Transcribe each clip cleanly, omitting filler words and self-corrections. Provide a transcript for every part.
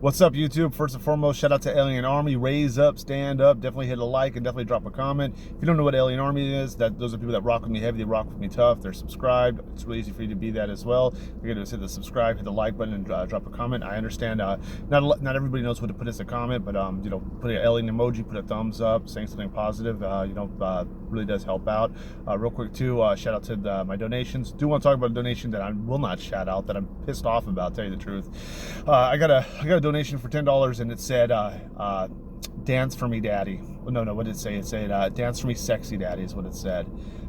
What's up, YouTube? First and foremost, shout out to Alien Army. Raise up, stand up, definitely hit a like and definitely drop a comment. If you don't know what Alien Army is, those are people that rock with me heavy, they rock with me tough, they're subscribed. It's really easy for you to be that as well. You're gonna hit the subscribe, hit the like button, and drop a comment. I understand not everybody knows what to put as a comment, but put an alien emoji, put a thumbs up, saying something positive, really does help out. Real quick too, shout out to my donations. Do want to talk about a donation that I will not shout out, that I'm pissed off about, tell you the truth. I got a donation for $10, and it said dance for me daddy. No, what did it say? It said dance for me sexy daddy is what it said.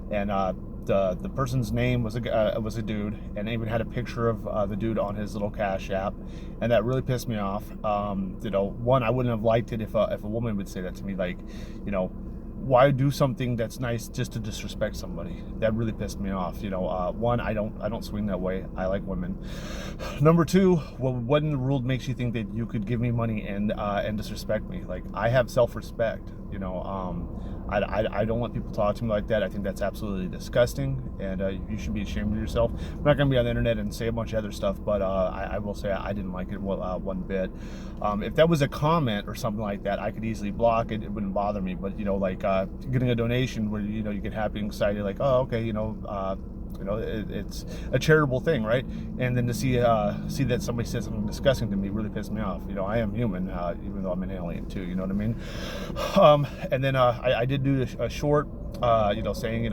And the person's name was a dude, and even had a picture of the dude on his little Cash App, and that really pissed me off. One, I wouldn't have liked it if a woman would say that to me, like, why do something that's nice just to disrespect somebody? That really pissed me off. One, I don't swing that way. I like women. Number two, what in the world makes you think that you could give me money and disrespect me? Like, I have self-respect. I don't want people to talk to me like that. I think that's absolutely disgusting, and you should be ashamed of yourself. I'm not going to be on the internet and say a bunch of other stuff, but I will say I didn't like it one bit. If that was a comment or something like that, I could easily block it. It wouldn't bother me. But getting a donation where you get happy and excited, like, oh, okay, it's a charitable thing, right? And then to see that somebody says something disgusting to me really pissed me off. I am human, even though I'm an alien too. You know what I mean? And then I did do a short, saying,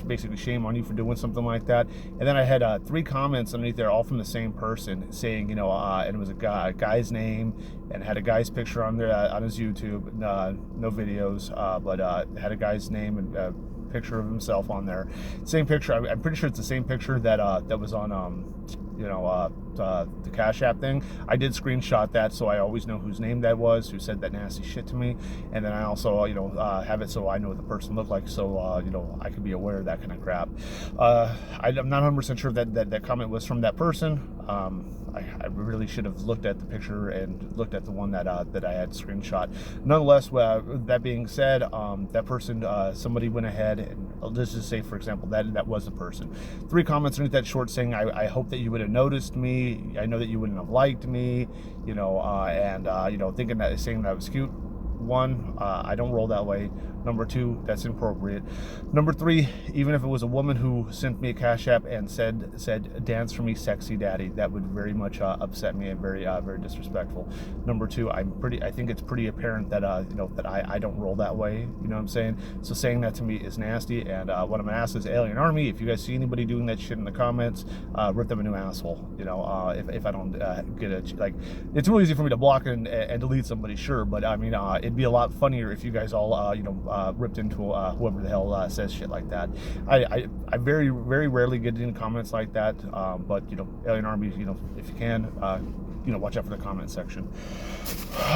basically shame on you for doing something like that. And then I had 3 comments underneath there, all from the same person, saying, and it was a guy's name, and had a guy's picture on there on his YouTube, no videos, but had a guy's name and picture of himself on there. Same picture. I'm pretty sure it's the same picture that was on the Cash App thing. I did screenshot that, so I always know whose name that was, who said that nasty shit to me. And then I also have it so I know what the person looked like, so I could be aware of that kind of crap. I'm not 100% sure that comment was from that person. I really should have looked at the picture and looked at the one that I had screenshot. Nonetheless, that being said, that person, somebody went ahead and, let's just say, for example, that was the person. 3 comments underneath that short saying, I hope that you would have noticed me. I know that you wouldn't have liked me, thinking that, saying that I was cute. 1, I don't roll that way. Number 2, that's inappropriate. Number 3, even if it was a woman who sent me a Cash App and said dance for me sexy daddy, that would very much upset me and very disrespectful. Number 2, I think it's pretty apparent that that I don't roll that way. You know what I'm saying? So saying that to me is nasty. And what I'm gonna ask is, Alien Army, if you guys see anybody doing that shit in the comments, rip them a new asshole. If I don't get it, like, it's really easy for me to block and delete somebody, sure, but I mean, it'd be a lot funnier if you guys all ripped into whoever the hell says shit like that. I very rarely get into comments like that, but Alien Army, if you can, watch out for the comment section.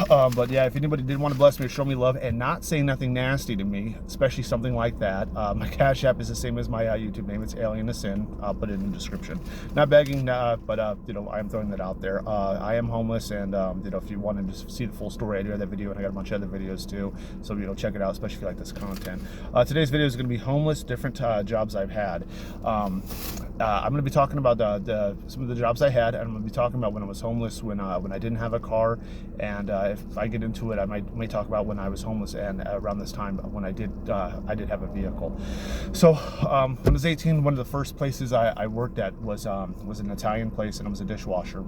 But yeah, if anybody did want to bless me or show me love and not say nothing nasty to me, especially something like that, my Cash App is the same as my YouTube name. It's AlienAscend. I'll put it in the description. Not begging, but I am throwing that out there. I am homeless, and if you wanted to see the full story, I do have that video, and I got a bunch of other videos too. So check it out, especially if you like this content. Today's video is going to be homeless, different jobs I've had. I'm going to be talking about some of the jobs I had, and I'm going to be talking about when I was homeless, when I didn't have a car, and if I get into it, I may talk about when I was homeless and around this time when I did have a vehicle. So when I was 18, one of the first places I worked at was an Italian place, and I was a dishwasher.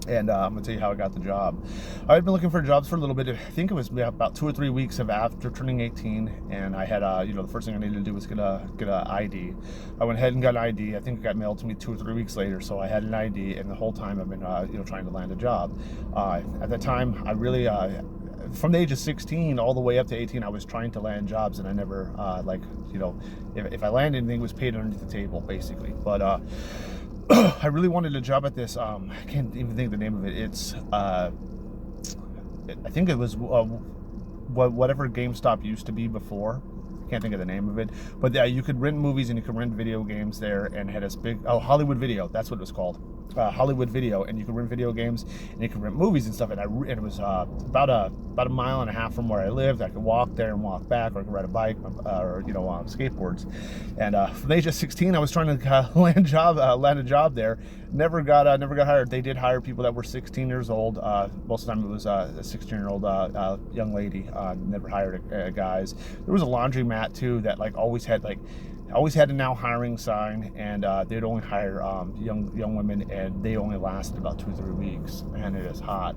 And I'm going to tell you how I got the job. I'd been looking for jobs for a little bit. I think it was about 2 or 3 weeks after turning 18, and I had, the first thing I needed to do was get a ID. I went ahead and got an ID. I think it got mailed to me 2 or 3 weeks later, so I had an ID, and the whole time I've been, trying to land a job. At that time, I really, from the age of 16 all the way up to 18, I was trying to land jobs, and I never, if I landed anything, it was paid underneath the table, basically. But, I really wanted a job at this, I can't even think of the name of it. It's, I think it was whatever GameStop used to be before. Can't think of the name of it, but you could rent movies and you could rent video games there, and had this big Hollywood Video, that's what it was called, Hollywood Video, and you could rent video games and you could rent movies and stuff, and it was about a mile and a half from where I lived. I could walk there and walk back, or I could ride a bike, or skateboards. And from the age of 16, I was trying to land a job there. never got hired. They did hire people that were 16 years old. Most of the time it was a 16-year-old young lady. Never hired guys. There was a laundromat too that like always had a now hiring sign, and they'd only hire young women, and they only lasted about 2-3 weeks. Man, it is hot.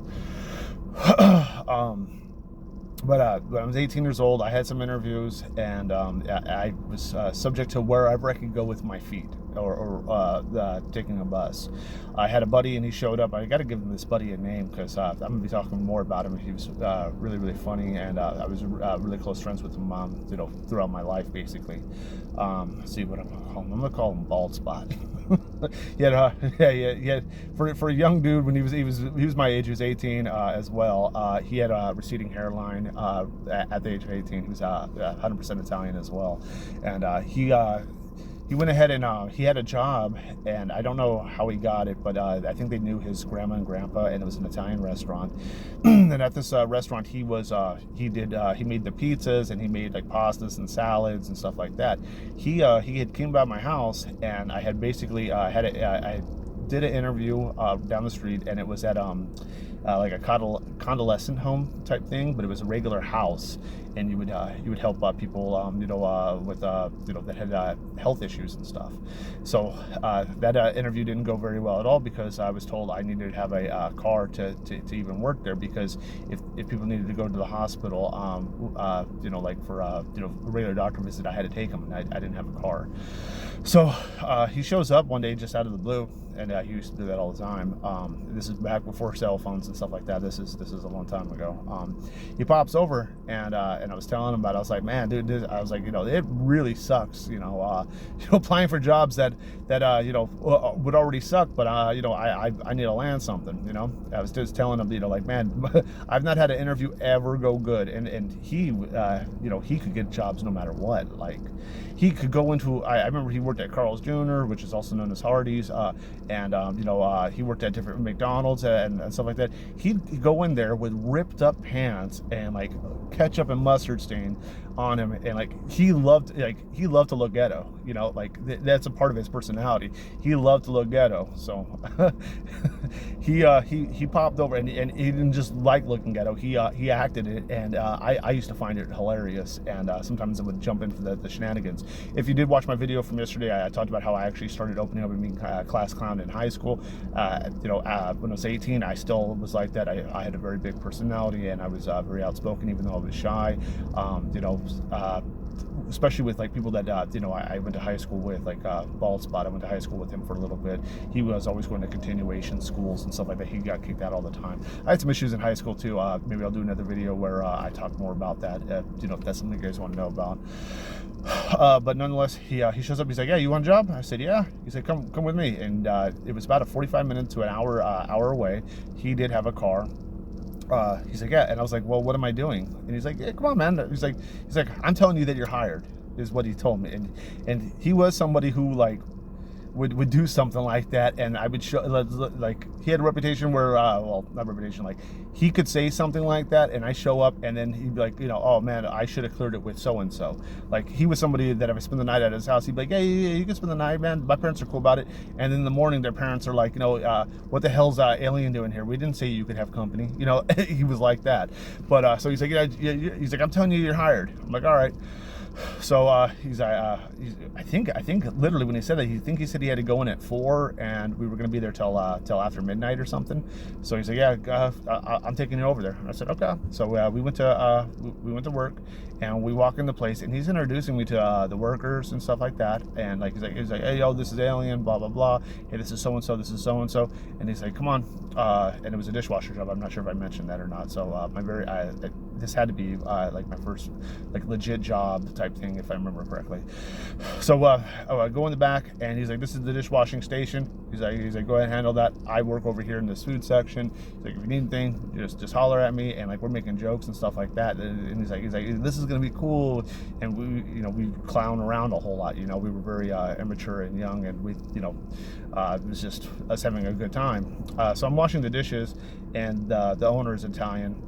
But when I was 18 years old, I had some interviews, and I was subject to wherever I could go with my feet, or taking a bus. I had a buddy, and he showed up. I got to give this buddy a name because I'm going to be talking more about him. He was really, really funny, and I was really close friends with him, throughout my life, basically. Let's see what I'm going to call him. I'm going to call him Bald Spot. He had for a young dude when he was my age. He was 18 as well. He had a receding hairline at the age of 18. He was 100% Italian as well, and he went ahead and he had a job, and I don't know how he got it, but I think they knew his grandma and grandpa, and it was an Italian restaurant. And at this restaurant, he made the pizzas, and he made like pastas and salads and stuff like that. He had came by my house, and I had basically I did an interview down the street, and it was at like a convalescent home type thing, but it was a regular house, and you would help people with that had health issues and stuff. So that interview didn't go very well at all, because I was told I needed to have a car to even work there, because if people needed to go to the hospital, like for a regular doctor visit, I had to take them, and I didn't have a car. So he shows up one day just out of the blue, and he used to do that all the time. This is back before cell phones and stuff like that. This is a long time ago. He pops over, and I was telling him about it. I was like, man, dude, I was like, it really sucks, applying for jobs that would already suck, but I need to land something. I was just telling him, like, man, I've not had an interview ever go good, and he he could get jobs no matter what. Like, he could go into, I remember he worked at Carl's Jr., which is also known as Hardee's, and he worked at different McDonald's and stuff like that. He'd go in there with ripped up pants and like ketchup and mustard stain on him, and like he loved to look ghetto. That's a part of his personality. He loved to look ghetto. So he popped over, and he didn't just like looking ghetto. He acted it, and I used to find it hilarious, and sometimes I would jump in for the shenanigans. If you did watch my video from yesterday, I talked about how I actually started opening up and being class clown in high school. When I was 18, I still was like that. I had a very big personality, and I was very outspoken, even though I was shy. Especially with like people that I went to high school with, like Bald Spot. I went to high school with him for a little bit. He was always going to continuation schools and stuff like that. He got kicked out all the time. I had some issues in high school too. Maybe I'll do another video where I talk more about that. If that's something you guys want to know about. But nonetheless, he shows up. He's like, yeah, you want a job? I said, yeah. He said, come with me. And it was about a 45 minutes to an hour away. He did have a car. He's like, yeah. And I was like, well, what am I doing? And he's like, yeah, come on, man. He's like, I'm telling you that you're hired, is what he told me. And he was somebody who like would do something like that, and I would show, like, he had a reputation where well, not reputation, like he could say something like that, and I show up, and then he'd be like, oh man, I should have cleared it with so and so. Like, he was somebody that if I spend the night at his house, he'd be like, yeah, you can spend the night, man. My parents are cool about it. And in the morning, their parents are like, what the hell's Alien doing here? We didn't say you could have company. He was like that. But so he's like, yeah, he's like, I'm telling you, you're hired. I'm like, all right. So I think literally when he said that, he said he had to go in at 4, and we were going to be there till after midnight or something. So he's like, yeah, I'm taking you over there. And I said, okay. So we went to work, and we walk in the place, and he's introducing me to the workers and stuff like that. And like he's like, hey, yo, this is Alien, blah blah blah. Hey, this is so and so. This is so and so. And he's like, come on. And it was a dishwasher job. I'm not sure if I mentioned that or not. So this had to be like my first like legit job type thing, if I remember correctly. So I go in the back, and he's like, this is the dishwashing station. He's like, go ahead and handle that. I work over here in this food section. He's like, if you need anything, just holler at me. And like, we're making jokes and stuff like that. And he's like, this is gonna be cool. And we clown around a whole lot. We were very immature and young, and we it was just us having a good time. So I'm washing the dishes, and the owner is Italian.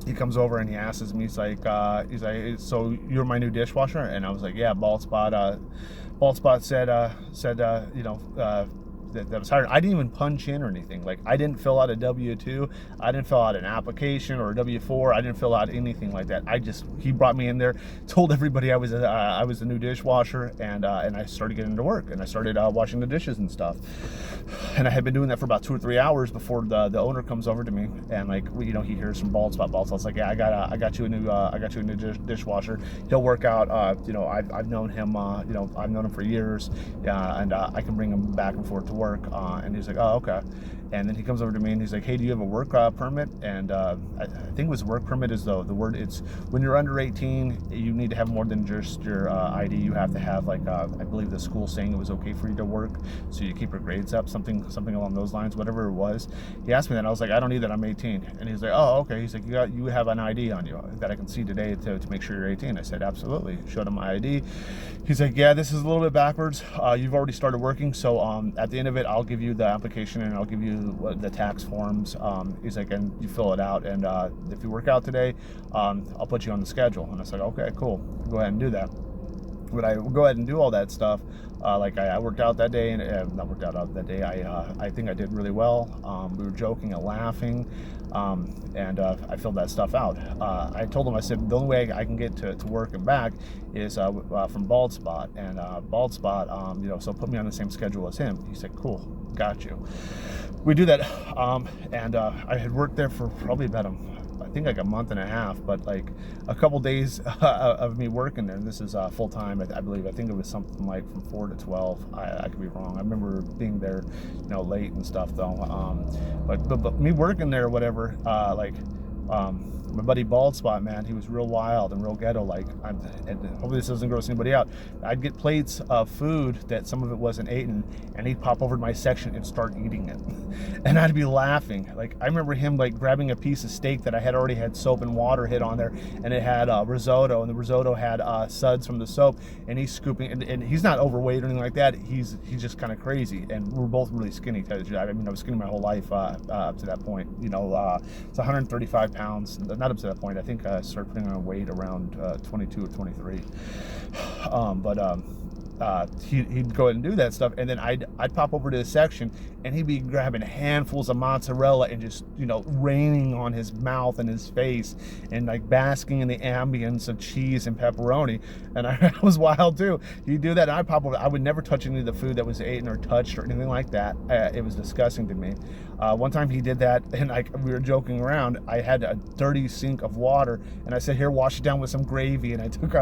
He comes over and he asks me, he's like, so you're my new dishwasher? And I was like, yeah. Bald Spot said that was hired. I didn't even punch in or anything. Like, I didn't fill out a W-2. I didn't fill out an application or a W-4. I didn't fill out anything like that. He brought me in there, told everybody I was a new dishwasher, and I started getting to work, and I started washing the dishes and stuff. And I had been doing that for about 2 or 3 hours before the owner comes over to me, and like, you know, he hears some bald spot. I was like, yeah, I got you a new dishwasher. He'll work out. You know, I've known him. You know, I've known him for years, and I can bring him back and forth to work. And he's like, oh, okay. And then he comes over to me and he's like, hey, do you have a work permit? And I think it was work permit is the word. It's when you're under 18, you need to have more than just your ID. You have to have, like, I believe the school saying it was okay for you to work, so you keep your grades up, something along those lines, whatever it was. He asked me that, and I was like, I don't need that, I'm 18. And he's like, oh, okay. He's like, you have an ID on you that I can see today to make sure you're 18. I said, absolutely. Showed him my ID. He's like, yeah, this is a little bit backwards. You've already started working, so at the end of it, I'll give you the application and I'll give you the tax forms. He's like, and you fill it out, and if you work out today, I'll put you on the schedule. And I was like, okay, cool, go ahead and do that. But I go ahead and do all that stuff. Like, I worked out that day, and not worked out that day. I think I did really well. We were joking and laughing, and I filled that stuff out. I told him, I said, the only way I can get to work and back is from Bald Spot, and Bald Spot, you know, so put me on the same schedule as him. He said, cool, got you. We do that, and I had worked there for probably about I think like a month and a half, but like a couple days of me working there. And this is full time, I believe. I think it was something like from 4 to 12. I could be wrong. I remember being there, you know, late and stuff though. But me working there, or whatever, my buddy Bald Spot, man, he was real wild and real ghetto. Like, and hopefully this doesn't gross anybody out. I'd get plates of food that some of it wasn't eaten, and he'd pop over to my section and start eating it. And I'd be laughing. Like, I remember him like grabbing a piece of steak that I had already had soap and water hit on there, and it had risotto, and the risotto had suds from the soap, and he's scooping, and he's not overweight or anything like that. He's just kind of crazy, and we're both really skinny. I mean, I was skinny my whole life up to that point. You know, it's 135 pounds. Not up to that point. I think I started putting on weight around 22 or 23. He'd go ahead and do that stuff, and then I'd pop over to his section, and he'd be grabbing handfuls of mozzarella and just, you know, raining on his mouth and his face, and like basking in the ambience of cheese and pepperoni. And I was wild too. He'd do that, and I'd pop over. I would never touch any of the food that was eaten or touched or anything like that. It was disgusting to me. One time he did that, and we were joking around. I had a dirty sink of water, and I said, here, wash it down with some gravy. And I took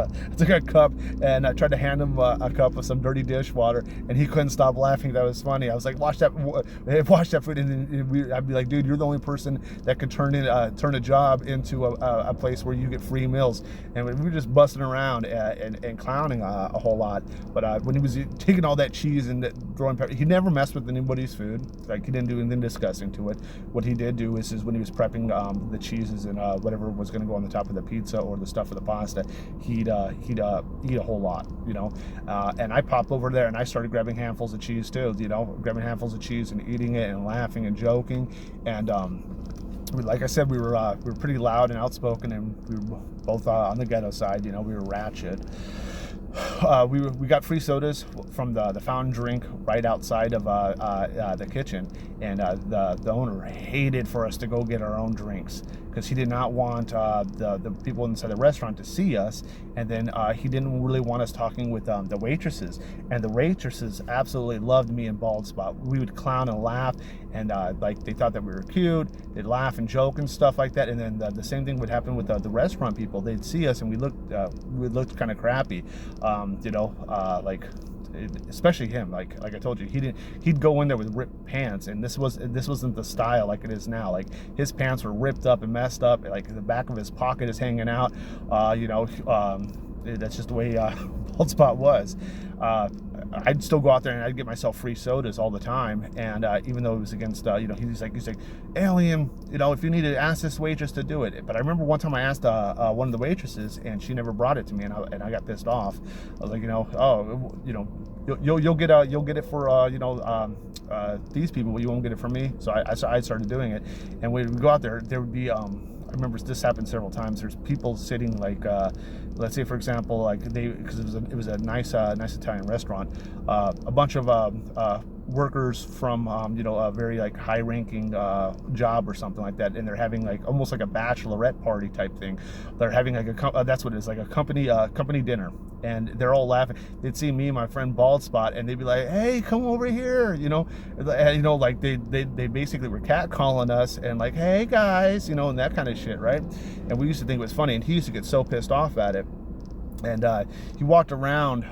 a cup, and I tried to hand him a cup of some dirty dishwater, and he couldn't stop laughing. That was funny. I was like, wash that food. And I'd be like, dude, you're the only person that could turn a job into a place where you get free meals. And we were just busting around and clowning a whole lot. But when he was taking all that cheese and throwing pepper, he never messed with anybody's food. Like, he didn't do anything disgusting to it. What he did do is when he was prepping the cheeses and whatever was going to go on the top of the pizza or the stuff for the pasta, he'd eat a whole lot, you know. And I popped over there and I started grabbing handfuls of cheese too, you know, grabbing handfuls of cheese and eating it and laughing and joking. And like I said, we were pretty loud and outspoken, and we were both on the ghetto side, you know. We were ratchet. We got free sodas from the fountain drink right outside of the kitchen, and the owner hated for us to go get our own drinks because he did not want the people inside the restaurant to see us, and then he didn't really want us talking with the waitresses, and the waitresses absolutely loved me and Bald Spot. We would clown and laugh, and like, they thought that we were cute. They'd laugh and joke and stuff like that. And then the same thing would happen with the restaurant people. They'd see us and we looked kind of crappy, you know, like, especially him. Like I told you, he'd go in there with ripped pants, and this wasn't the style like it is now. Like, his pants were ripped up and messed up, like the back of his pocket is hanging out, you know. That's just the way Bald Spot was. I'd still go out there and I'd get myself free sodas all the time, and even though it was against, you know, he's like, Alien, you know, if you need to ask this waitress to do it. But I remember one time I asked one of the waitresses, and she never brought it to me, and I got pissed off. I was like, you know, oh, you know, you'll get it for you know, these people, but you won't get it from me. So I started doing it, and when we go out there would be I remember this happened several times. There's people sitting like, let's say for example, like because it was a nice Italian restaurant. A bunch of workers from a very like high-ranking job or something like that, and they're having like almost like a bachelorette party type thing. They're having like that's what it is, like a company dinner, and they're all laughing. They'd see me and my friend Bald Spot, and they'd be like, "Hey, come over here," like they basically were catcalling us and like, "Hey guys," and that kind of shit, right? And we used to think it was funny, and he used to get so pissed off at it. And he walked around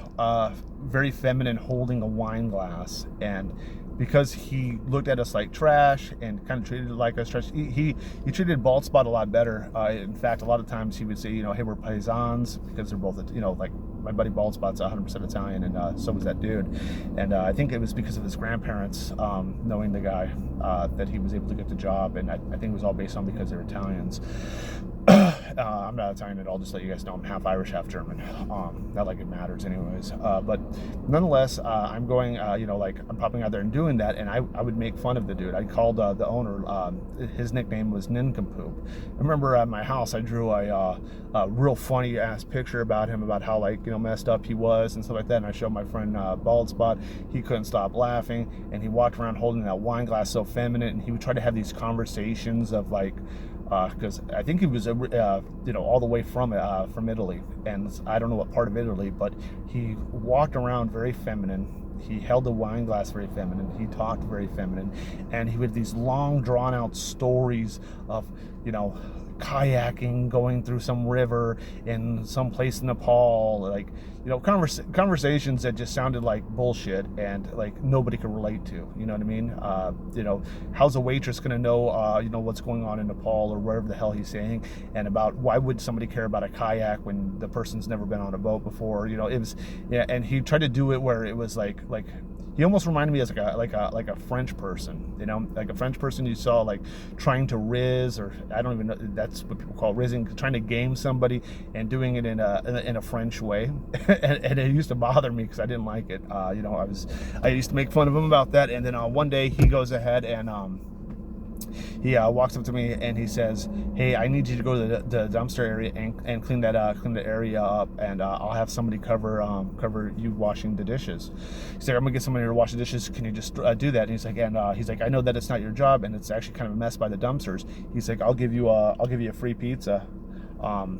very feminine, holding a wine glass, and because he looked at us like trash and kind of treated it like us trash, he treated Bald Spot a lot better. In fact, a lot of times he would say, hey, we're paisans, because they're both, like my buddy Bald Spot's 100% Italian, and so was that dude. And I think it was because of his grandparents knowing the guy that he was able to get the job, and I think it was all based on because they're Italians. I'm not Italian at all, just to let you guys know. I'm half Irish, half German. Not like it matters anyways. But nonetheless, I'm going, I'm popping out there and doing that, and I would make fun of the dude. I called the owner, his nickname was Nincompoop. I remember at my house, I drew a real funny ass picture about him, about how messed up he was and stuff like that, and I showed my friend Bald Spot. He couldn't stop laughing, and he walked around holding that wine glass so feminine, and he would try to have these conversations of because I think he was, all the way from Italy, and I don't know what part of Italy, but he walked around very feminine. He held the wine glass very feminine. He talked very feminine, and he would these long, drawn-out stories of, kayaking, going through some river in some place in Nepal, conversations that just sounded like bullshit and like nobody could relate to. You know what I mean? How's a waitress gonna know, what's going on in Nepal or wherever the hell he's saying, and about why would somebody care about a kayak when the person's never been on a boat before? It was, and he tried to do it where it was like he almost reminded me as like a French person, like a French person you saw like trying to riz, or I don't even know, that's what people call rizzing, trying to game somebody and doing it in a French way, and it used to bother me because I didn't like it. I used to make fun of him about that, and then one day he goes ahead and he walks up to me and he says, "Hey, I need you to go to the dumpster area and clean the area up, and I'll have somebody cover you washing the dishes." He's like, "I'm gonna get somebody to wash the dishes. Can you just do that?" And he's like, "I know that it's not your job, and it's actually kind of a mess by the dumpsters." He's like, I'll give you a free pizza. You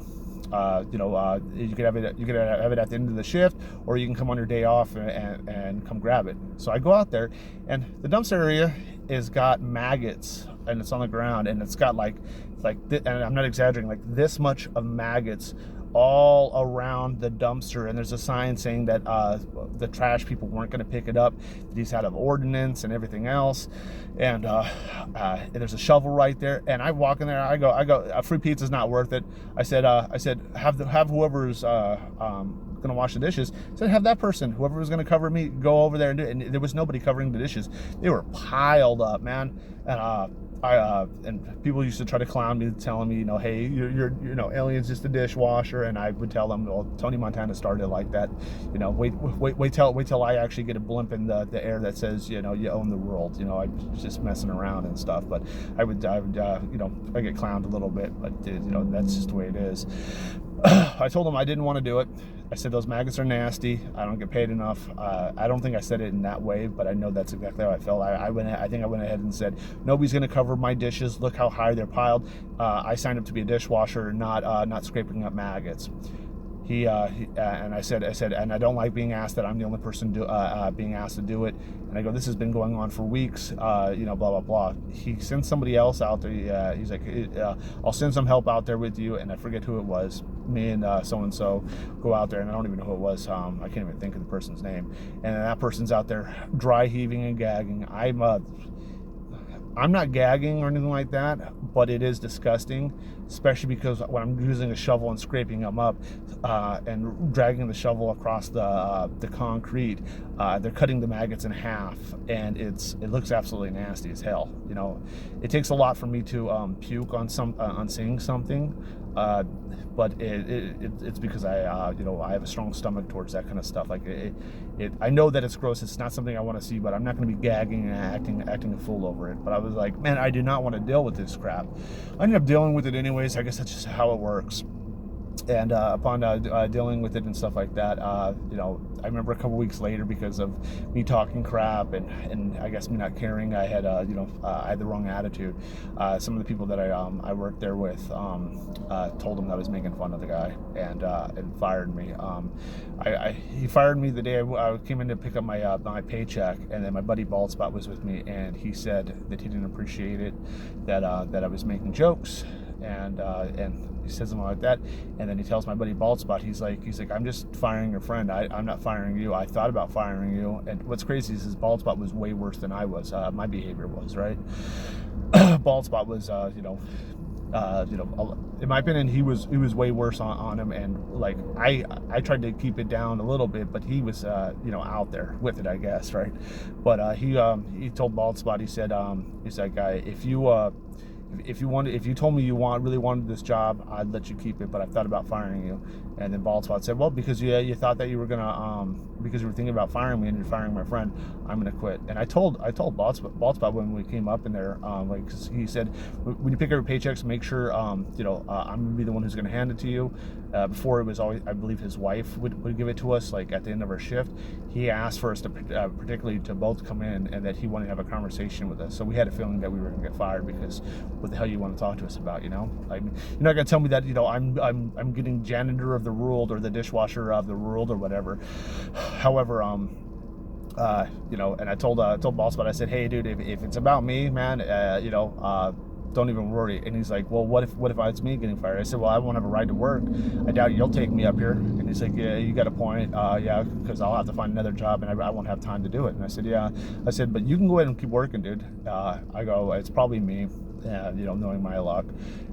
could have it at the end of the shift, or you can come on your day off and come grab it." So I go out there, and the dumpster area is got maggots, and it's on the ground, and it's got and I'm not exaggerating, like this much of maggots all around the dumpster, and there's a sign saying that the trash people weren't going to pick it up, that he's out of ordinance and everything else, and there's a shovel right there, and I walk in there, I go, a free pizza's not worth it. I said have whoever's gonna wash the dishes, so have that person, whoever was gonna cover me, go over there and do it. And there was nobody covering the dishes. They were piled up, man. And and people used to try to clown me, telling me, hey, you're Alien's just a dishwasher, and I would tell them, well, Tony Montana started it like that. Wait till I actually get a blimp in the air that says, you own the world. I was just messing around and stuff, but I would I get clowned a little bit, but that's just the way it is. I told him I didn't want to do it. I said those maggots are nasty. I don't get paid enough. I don't think I said it in that way, but I know that's exactly how I felt. I think I went ahead and said, nobody's going to cover my dishes. Look how high they're piled. I signed up to be a dishwasher, not scraping up maggots. And I said, and I don't like being asked that I'm the only person being asked to do it. And I go, this has been going on for weeks, blah, blah, blah. He sends somebody else out there. He's like, I'll send some help out there with you. And I forget who it was. Me and so-and-so go out there, and I don't even know who it was. I can't even think of the person's name. And that person's out there dry heaving and gagging. I'm not gagging or anything like that, but it is disgusting, especially because when I'm using a shovel and scraping them up and dragging the shovel across the concrete, they're cutting the maggots in half, and it looks absolutely nasty as hell. It takes a lot for me to puke on seeing something, but it's because I have a strong stomach towards that kind of stuff. I know that it's gross. It's not something I want to see, but I'm not going to be gagging and acting a fool over it. But I was like, man, I do not want to deal with this crap. I ended up dealing with it anyways. I guess that's just how it works. And upon dealing with it and stuff like that, you know, I remember a couple weeks later, because of me talking crap and I guess me not caring, I had you know, I had the wrong attitude. Some of the people that I worked there with told him that I was making fun of the guy, and fired me. He fired me the day I came in to pick up my my paycheck, and then my buddy Baldspot was with me, and he said that he didn't appreciate it, that that I was making jokes, and he says something like that, and then he tells my buddy Baldspot, he's like, I'm just firing your friend. I'm not firing you. I thought about firing you. And what's crazy is his Baldspot was way worse than I was. My behavior was, right. Baldspot was, you know, in my opinion, he was way worse on him, and like I tried to keep it down a little bit, but he was you know, out there with it, I guess, right. But he told Baldspot, he said, he's like, if you told me you really wanted this job, I'd let you keep it, but I thought about firing you. And then Baldspot said, well, because you thought that you were gonna because you were thinking about firing me and you're firing my friend, I'm gonna quit. And I told Baldspot when we came up in there, like, 'cause he said, when you pick up your paychecks, make sure you know, I'm gonna be the one who's gonna hand it to you. Before, it was always, I believe, his wife would give it to us, like at the end of our shift. He asked for us to particularly to both come in, and that he wanted to have a conversation with us. So we had a feeling that we were gonna get fired, because what the hell you want to talk to us about, you know? I mean, you're not gonna tell me that, you know, I'm getting janitor of the world, or the dishwasher of the world, or whatever. However, you know, and I told Baldspot, I said, hey dude, if it's about me, man, you know, don't even worry. And he's like, well, what if it's me getting fired? I said, well, I won't have a ride to work. I doubt you'll take me up here. And he's like, yeah, you got a point. Yeah, because I'll have to find another job, and I won't have time to do it. And I said, yeah. I said, but you can go ahead and keep working, dude. I go, it's probably me. You know, knowing my luck.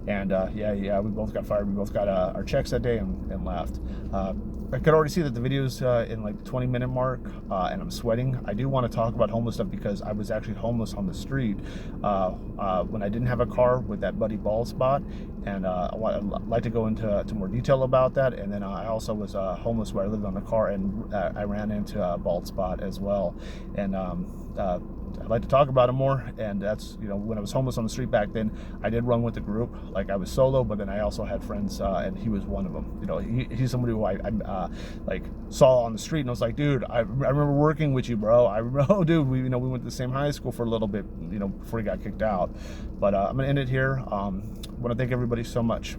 And yeah, we both got fired. We both got our checks that day and left. I could already see that the video's in like the 20-minute mark, and I'm sweating. I do want to talk about homeless stuff, because I was actually homeless on the street when I didn't have a car with that buddy Baldspot, and I'd like to go into more detail about that. And then I also was homeless where I lived on a car, and I ran into Baldspot as well. And I'd like to talk about it more. And that's, you know, when I was homeless on the street back then, I did run with the group. Like, I was solo, but then I also had friends, and he was one of them. You know, he's somebody who I like saw on the street, and I was like, dude, I remember working with you, bro. I remember, oh, dude, we went to the same high school for a little bit, you know, before he got kicked out. But I'm gonna end it here. I want to thank everybody so much.